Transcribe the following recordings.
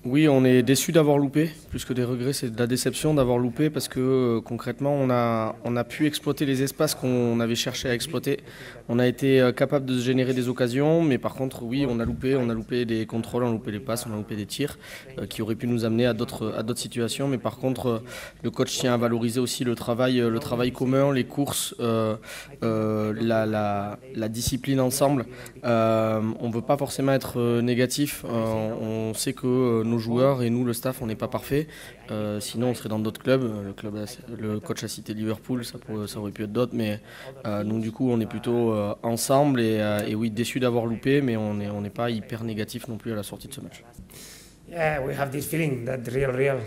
Oui, on est déçu d'avoir loupé, plus que des regrets, c'est de la déception d'avoir loupé parce que concrètement, on a pu exploiter les espaces qu'on avait cherché à exploiter. On a été capable de générer des occasions, mais par contre, oui, on a loupé des contrôles, on a loupé les passes, on a loupé des tirs qui auraient pu nous amener à d'autres situations. Mais par contre, le coach tient à valoriser aussi le travail commun, les courses, la discipline ensemble. On ne veut pas forcément être négatif. On sait que nos joueurs et nous, le staff, on n'est pas parfait. Sinon, on serait dans d'autres clubs. Le coach a cité Liverpool, ça aurait pu être d'autres. Mais nous, du coup, on est plutôt ensemble. Et oui, déçus d'avoir loupé, mais on n'est pas hyper négatif non plus à la sortie de ce match. Yeah, we have this feeling that real,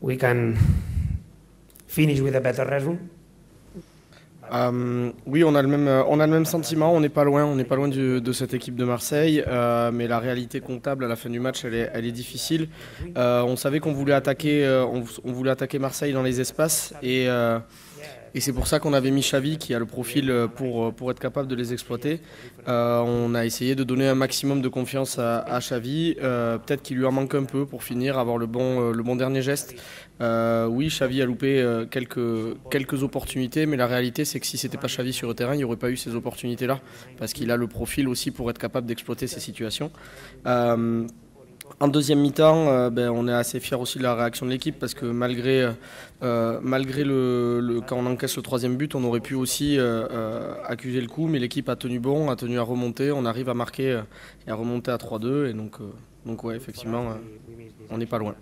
we can finish with a better result. Oui, on a le même sentiment. On n'est pas loin de cette équipe de Marseille, mais la réalité comptable à la fin du match, elle est difficile. On savait qu'on voulait attaquer, on voulait attaquer Marseille dans les espaces, et c'est pour ça qu'on avait mis Xavi qui a le profil pour être capable de les exploiter. On a essayé de donner un maximum de confiance à Xavi. Peut-être qu'il lui en manque un peu pour finir, avoir le bon dernier geste. Oui, Xavi a loupé quelques opportunités, mais la réalité c'est que si c'était pas Xavi sur le terrain, il n'y aurait pas eu ces opportunités-là, parce qu'il a le profil aussi pour être capable d'exploiter ces situations. En deuxième mi-temps, on est assez fiers aussi de la réaction de l'équipe parce que malgré quand on encaisse le troisième but, on aurait pu aussi accuser le coup, mais l'équipe a tenu bon, a tenu à remonter, on arrive à marquer et à remonter à 3-2 et donc ouais, effectivement, on n'est pas loin.